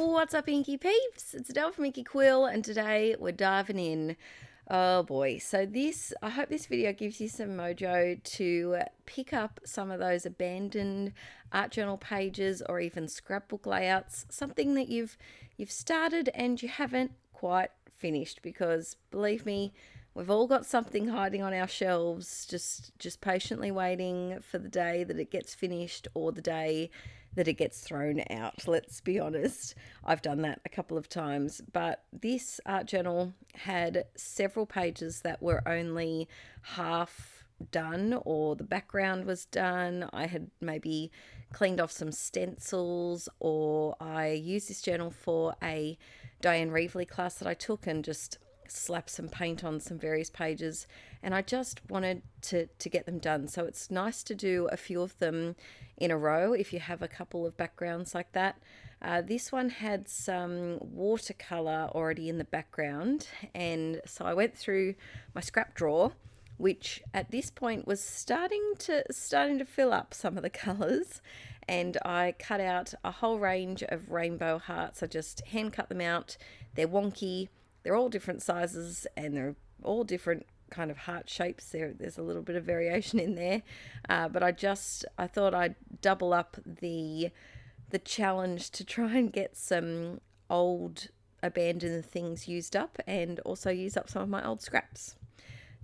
What's up, Inkie peeps? It's Adele from Inkie Quill, and today we're diving in. Oh boy, so I hope this video gives you some mojo to pick up some of those abandoned art journal pages or even scrapbook layouts, something that you've started and you haven't quite finished, because believe me, we've all got something hiding on our shelves, just patiently waiting for the day that it gets finished or the day that it gets thrown out. Let's be honest. I've done that a couple of times, but this art journal had several pages that were only half done, or the background was done. I had maybe cleaned off some stencils, or I used this journal for a Diane Reevely class that I took and just slap some paint on some various pages, and I just wanted to get them done. So it's nice to do a few of them in a row if you have a couple of backgrounds like that. This one had some watercolor already in the background, and so I went through my scrap drawer, which at this point was starting to fill up some of the colors, and I cut out a whole range of rainbow hearts. I just hand cut them out. They're wonky. They're all different sizes and they're all different kind of heart shapes. There's a little bit of variation in there, but I thought I'd double up the challenge to try and get some old abandoned things used up and also use up some of my old scraps.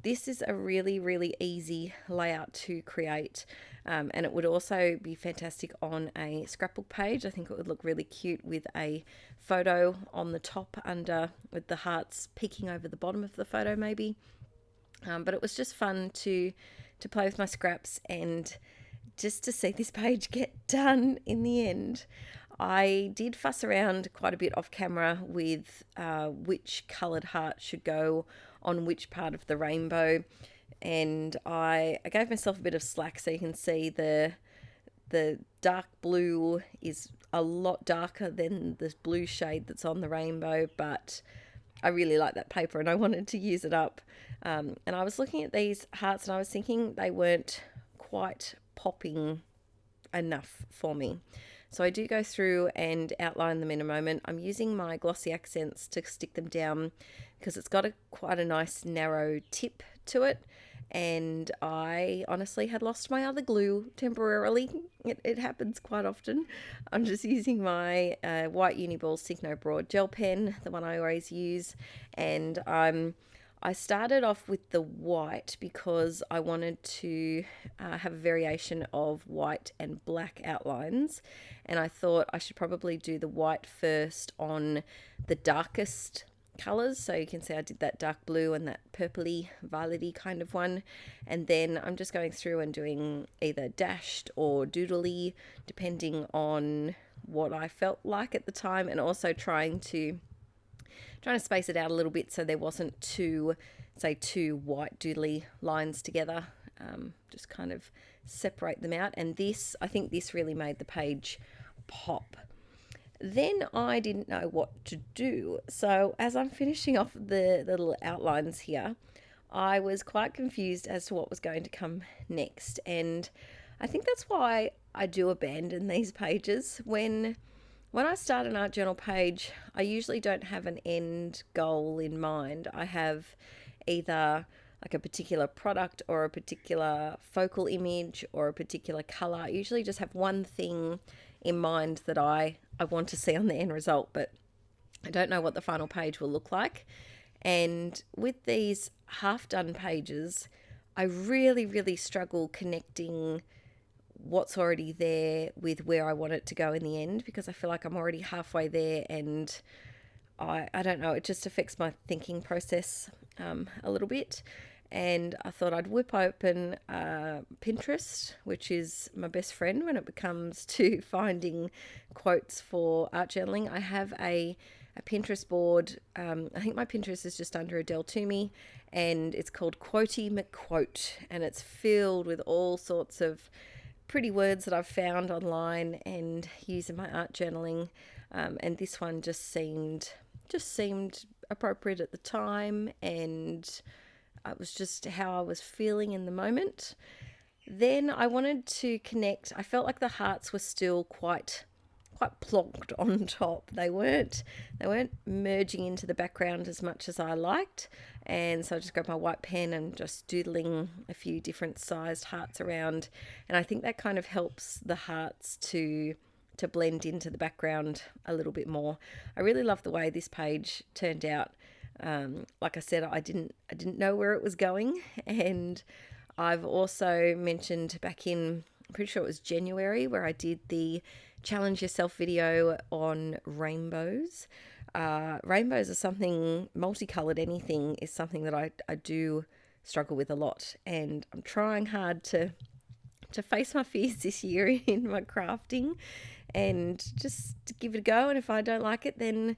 This is a really, really easy layout to create, and it would also be fantastic on a scrapbook page. I think it would look really cute with a photo on the top under, with the hearts peeking over the bottom of the photo maybe. But it was just fun to play with my scraps and just to see this page get done in the end. I did fuss around quite a bit off camera with which coloured heart should go on which part of the rainbow, and I gave myself a bit of slack. So you can see the dark blue is a lot darker than the blue shade that's on the rainbow, but I really like that paper and I wanted to use it up. And I was looking at these hearts and I was thinking they weren't quite popping enough for me. So I do go through and outline them in a moment. I'm using my glossy accents to stick them down because it's got quite a nice narrow tip to it, and I honestly had lost my other glue temporarily. It happens quite often. I'm just using my white Uniball Signo Broad gel pen, the one I always use, and I started off with the white because I wanted to have a variation of white and black outlines, and I thought I should probably do the white first on the darkest colours. So you can see I did that dark blue and that purpley violety kind of one, and then I'm just going through and doing either dashed or doodly depending on what I felt like at the time, and also trying to space it out a little bit so there wasn't two white doodly lines together. Just kind of separate them out, and I think this really made the page pop. Then I didn't know what to do, so as I'm finishing off the little outlines here, I was quite confused as to what was going to come next, and I think that's why I do abandon these pages. When I start an art journal page, I usually don't have an end goal in mind. I have either like a particular product or a particular focal image or a particular colour. I usually just have one thing in mind that I want to see on the end result, but I don't know what the final page will look like. And with these half-done pages, I really, really struggle connecting what's already there with where I want it to go in the end, because I feel like I'm already halfway there, and I don't know, it just affects my thinking process a little bit. And I thought I'd whip open Pinterest, which is my best friend when it comes to finding quotes for art journaling. I have a Pinterest board. I think my Pinterest is just under Adele Toomey, and it's called Quotey McQuote, and it's filled with all sorts of pretty words that I've found online and use in my art journaling. And this one just seemed appropriate at the time, and it was just how I was feeling in the moment. Then I wanted to connect. I felt like the hearts were still quite quite plonked on top. They weren't merging into the background as much as I liked. And so I just grabbed my white pen and just doodling a few different sized hearts around. And I think that kind of helps the hearts to blend into the background a little bit more. I really love the way this page turned out. Like I said, I didn't know where it was going, and I've also mentioned back in, I'm pretty sure it was January, where I did the challenge yourself video on rainbows. Rainbows are something, multicolored anything is something that I do struggle with a lot, and I'm trying hard to face my fears this year in my crafting and just give it a go. And if I don't like it, then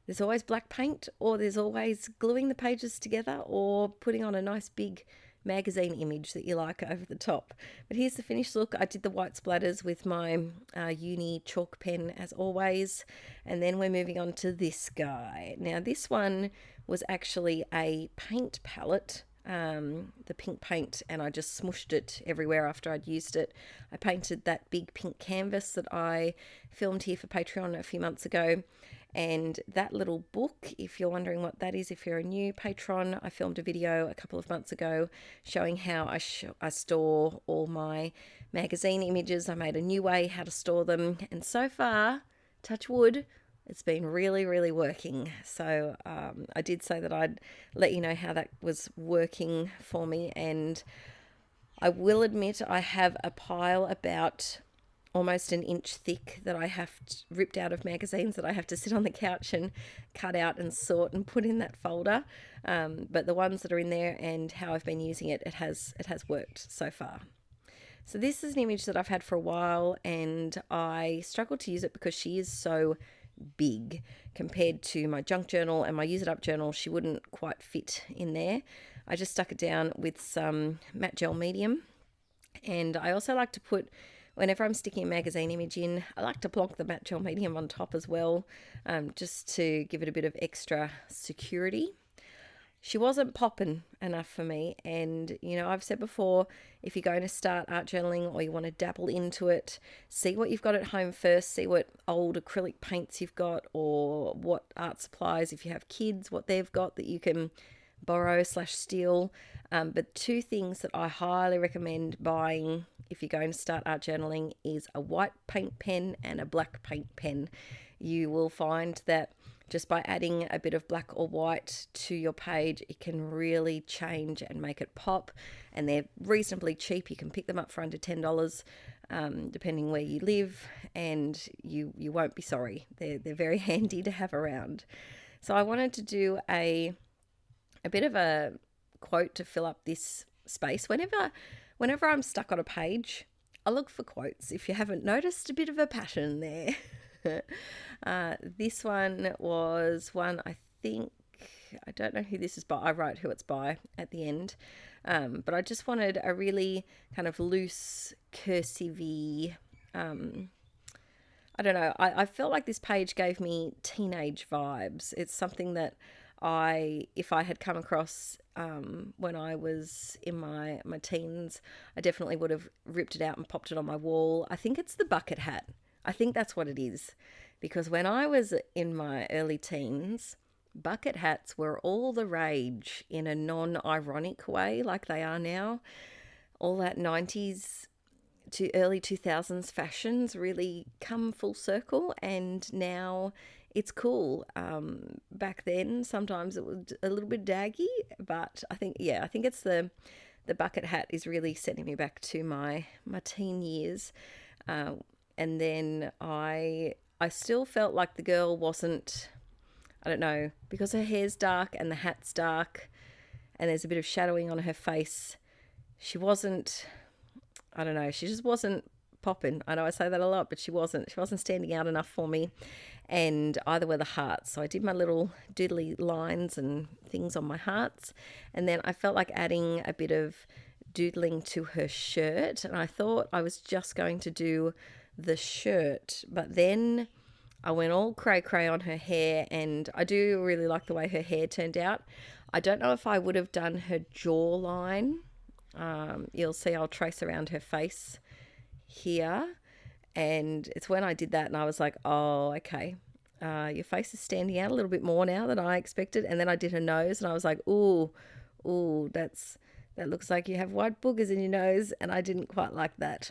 there's always black paint, or there's always gluing the pages together, or putting on a nice big magazine image that you like over the top. But here's the finished look. I did the white splatters with my uni chalk pen as always, and then we're moving on to this guy. Now this one was actually a paint palette, the pink paint, and I just smushed it everywhere after I'd used it. I painted that big pink canvas that I filmed here for Patreon a few months ago. And that little book, if you're wondering what that is, if you're a new patron, I filmed a video a couple of months ago showing how I store all my magazine images. I made a new way how to store them, and so far, touch wood, it's been really, really working. So I did say that I'd let you know how that was working for me, and I will admit I have a pile about almost an inch thick that I have ripped out of magazines that I have to sit on the couch and cut out and sort and put in that folder. But the ones that are in there and how I've been using it, it has worked so far. So this is an image that I've had for a while, and I struggle to use it because she is so big compared to my junk journal and my use it up journal. She wouldn't quite fit in there. I just stuck it down with some matte gel medium, and I also like to put, whenever I'm sticking a magazine image in, I like to plonk the matte gel medium on top as well, just to give it a bit of extra security. She wasn't popping enough for me, and you know, I've said before, if you're going to start art journaling or you want to dabble into it, see what you've got at home first, see what old acrylic paints you've got, or what art supplies, if you have kids, what they've got that you can borrow/steal. But two things that I highly recommend buying if you're going to start art journaling is a white paint pen and a black paint pen. You will find that just by adding a bit of black or white to your page, it can really change and make it pop. And they're reasonably cheap. You can pick them up for under $10, depending where you live, and you won't be sorry. They're very handy to have around. So I wanted to do a bit of a quote to fill up this space. Whenever I'm stuck on a page, I look for quotes. If you haven't noticed, a bit of a pattern there. This one was one, I think, I don't know who this is by. I wrote who it's by at the end. But I just wanted a really kind of loose, cursive-y, I don't know. I felt like this page gave me teenage vibes. It's something that if I had come across when I was in my teens, I definitely would have ripped it out and popped it on my wall. I think it's the bucket hat. I think that's what it is, because when I was in my early teens, bucket hats were all the rage in a non-ironic way like they are now. All that 90s to early 2000s fashions really come full circle, and now it's cool. Back then, sometimes it was a little bit daggy, but I think it's the bucket hat is really sending me back to my teen years. And then I still felt like the girl wasn't, I don't know, because her hair's dark and the hat's dark and there's a bit of shadowing on her face. She wasn't, I don't know, she just wasn't popping. I know I say that a lot, but she wasn't standing out enough for me. And either were the hearts. So I did my little doodly lines and things on my hearts. And then I felt like adding a bit of doodling to her shirt. And I thought I was just going to do the shirt, but then I went all cray on her hair, and I do really like the way her hair turned out. I don't know if I would have done her jawline. You'll see I'll trace around her face here, And it's when I did that and I was like, oh, okay. Your face is standing out a little bit more now than I expected. And then I did her nose and I was like, ooh, that looks like you have white boogers in your nose. And I didn't quite like that.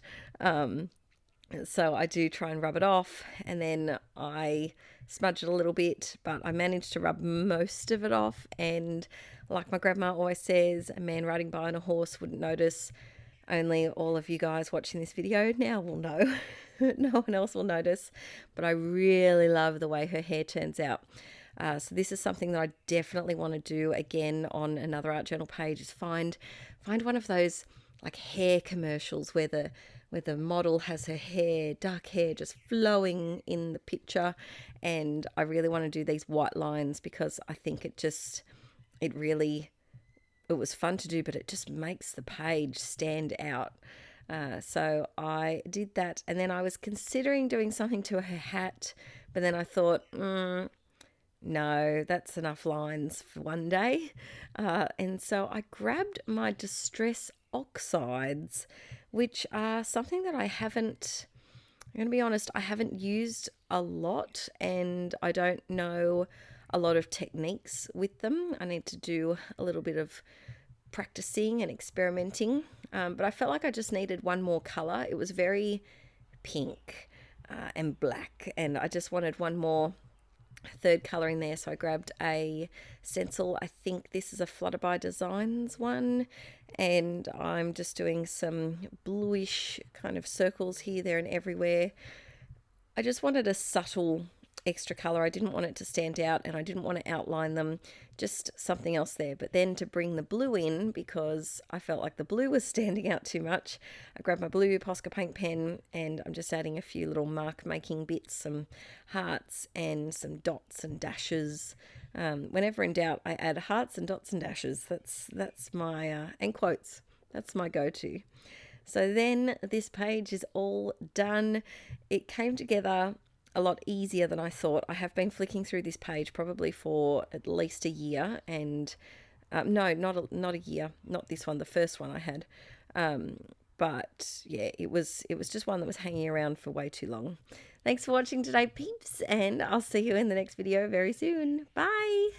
So I do try and rub it off, and then I smudge it a little bit, but I managed to rub most of it off. And like my grandma always says, a man riding by on a horse wouldn't notice. Only all of you guys watching this video now will know. No one else will notice. But I really love the way her hair turns out. So this is something that I definitely want to do again on another art journal page, is find one of those like hair commercials where the model has her hair, dark hair, just flowing in the picture. And I really want to do these white lines because I think it was fun to do, but it just makes the page stand out. So I did that, and then I was considering doing something to her hat, but then I thought, no, that's enough lines for one day. And so I grabbed my Distress Oxides, which are something that I'm going to be honest, I haven't used a lot, and I don't know a lot of techniques with them. I need to do a little bit of practicing and experimenting, but I felt like I just needed one more color. It was very pink and black, and I just wanted one more third color in there. So I grabbed a stencil. I think this is a Flutterby Designs one, and I'm just doing some bluish kind of circles here, there, and everywhere. I just wanted a subtle extra color. I didn't want it to stand out, and I didn't want to outline them, just something else there. But then to bring the blue in, because I felt like the blue was standing out too much, I grabbed my blue Posca paint pen, and I'm just adding a few little mark making bits, some hearts and some dots and dashes. Whenever in doubt, I add hearts and dots and dashes. That's my and quotes. That's my go-to. So then this page is all done. It came together a lot easier than I thought. I have been flicking through this page probably for at least a year, and no, not a year, not this one, the first one I had. But yeah, it was just one that was hanging around for way too long. Thanks for watching today, peeps, and I'll see you in the next video very soon. Bye.